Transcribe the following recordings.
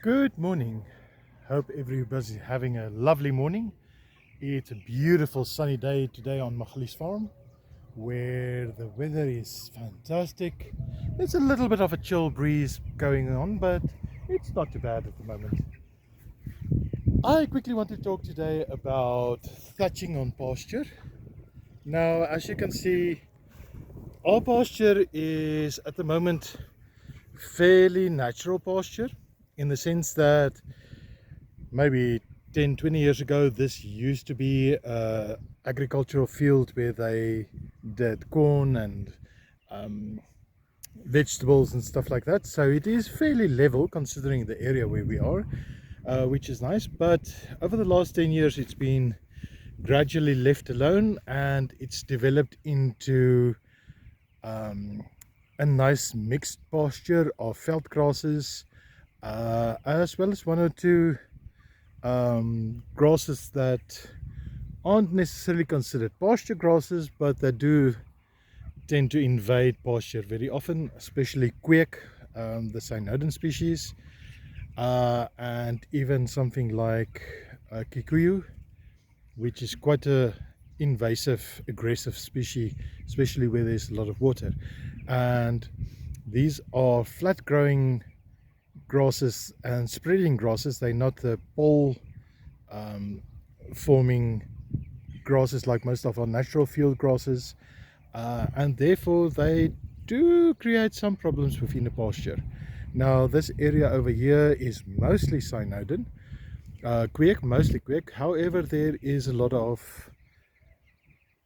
Good morning. Hope everybody's having a lovely morning. It's a beautiful sunny day today on Magalies farm where the weather is fantastic. There's a little bit of a chill breeze going on, but it's not too bad at the moment. I quickly want to talk today about thatching on pasture. Now, as you can see, our pasture is at the moment fairly natural pasture in the sense that maybe 10-20 years ago this used to be a agricultural field where they did corn and um, vegetables and stuff like that, so it is fairly level considering the area where we are, which is nice. But over the last 10 years it's been gradually left alone and it's developed into um, a nice mixed pasture of veld grasses, as well as one or two grasses that aren't necessarily considered pasture grasses, but they do tend to invade pasture very often, especially quack, the Synoden species, and even something like kikuyu, which is quite a invasive, aggressive species, especially where there's a lot of water. And these are flat growing grasses and spreading grasses. They're not the pole um, forming grasses like most of our natural field grasses, and therefore they do create some problems within the pasture. Now this area over here is mostly Synoden, quack, mostly quack. However, there is a lot of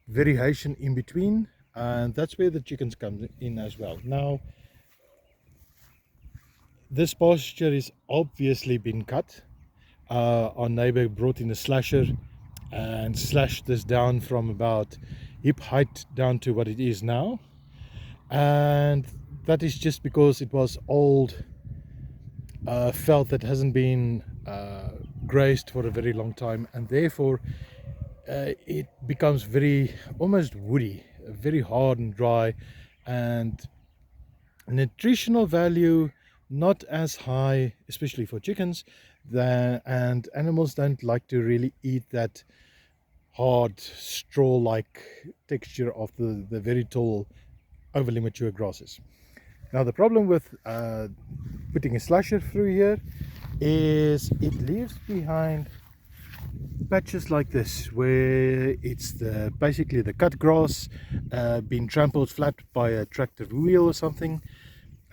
variation in between, and that's where the chickens come in as well. Now this pasture is obviously been cut. Our neighbor brought in a slasher and slashed this down from about hip height down to what it is now, and that is just because it was old felt that hasn't been grazed for a very long time, and therefore it becomes very almost woody, very hard and dry, and nutritional value not as high, especially for chickens, and animals don't like to really eat that hard straw-like texture of the very tall, overly mature grasses. Now the problem with putting a slasher through here is it leaves behind patches like this where it's basically the cut grass being trampled flat by a tractor wheel or something,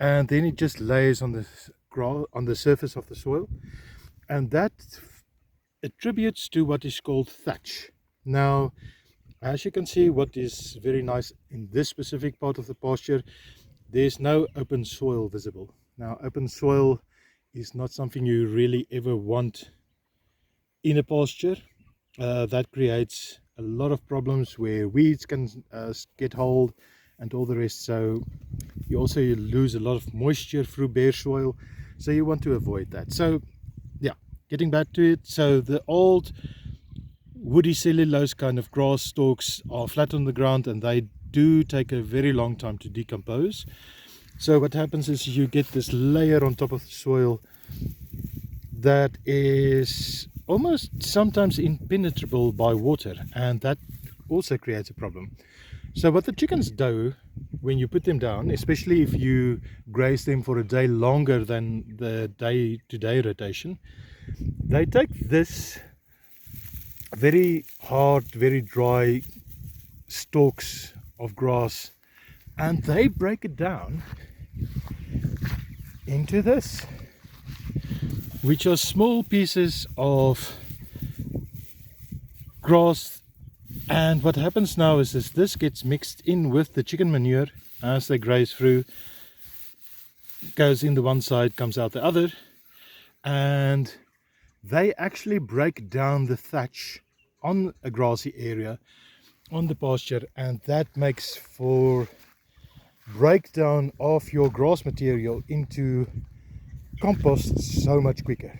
and then it just lays on the surface of the soil, and that attributes to what is called thatch. Now, as you can see, what is very nice in this specific part of the pasture, there's no open soil visible. Now, open soil is not something you really ever want in a pasture. That creates a lot of problems where weeds can get hold and all the rest. So you lose a lot of moisture through bare soil, so you want to avoid that. So yeah, getting back to it, so the old woody cellulose kind of grass stalks are flat on the ground and they do take a very long time to decompose. So what happens is you get this layer on top of the soil that is almost sometimes impenetrable by water, and that also creates a problem. So what the chickens do when you put them down, especially if you graze them for a day longer than the day-to-day rotation, they take this very hard, very dry stalks of grass and they break it down into this, which are small pieces of grass. And what happens now is this gets mixed in with the chicken manure as they graze through, goes in the one side, comes out the other, and they actually break down the thatch on a grassy area on the pasture, and that makes for breakdown of your grass material into compost so much quicker.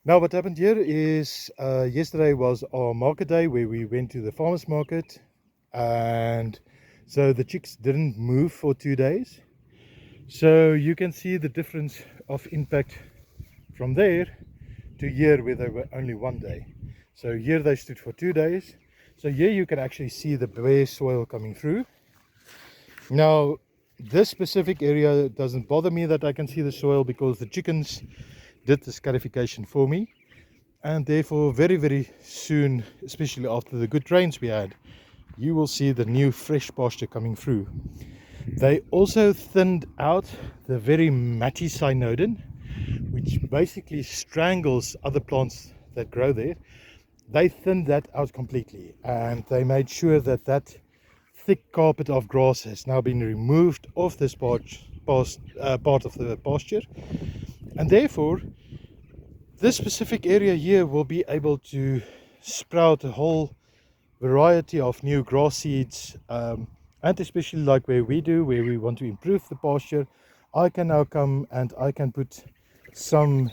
Now what happened here is yesterday was our market day where we went to the farmers market, and so the chicks didn't move for 2 days. So you can see the difference of impact from there to here where they were only 1 day. So here they stood for 2 days. So here you can actually see the bare soil coming through. Now this specific area doesn't bother me that I can see the soil, because the chickens did the scarification for me, and therefore very soon, especially after the good rains we had, you will see the new fresh pasture coming through. They also thinned out the very matty cynodon, which basically strangles other plants that grow there. They thinned that out completely, and they made sure that that thick carpet of grass has now been removed off this part of the pasture, and therefore this specific area here will be able to sprout a whole variety of new grass seeds, and especially like where we want to improve the pasture, I can now come and I can put some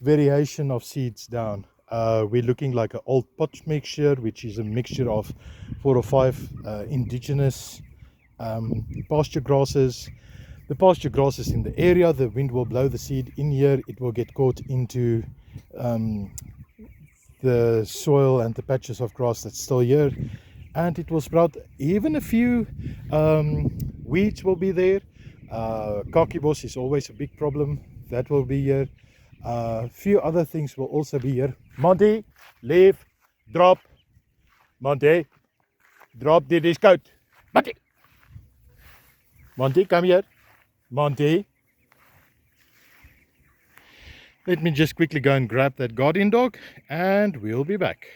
variation of seeds down. We're looking like an old pot mixture, which is a mixture of 4 or 5 indigenous pasture grasses. The pasture grasses in the area, the wind will blow the seed in here, it will get caught into the soil and the patches of grass that's still here, and it will sprout. Even a few weeds will be there. Kakibos is always a big problem, that will be here. A few other things will also be here. Monty, leave, drop. Monty, drop the discount. Monty, Monty, come here. Monty. Let me just quickly go and grab that guardian dog, and we'll be back.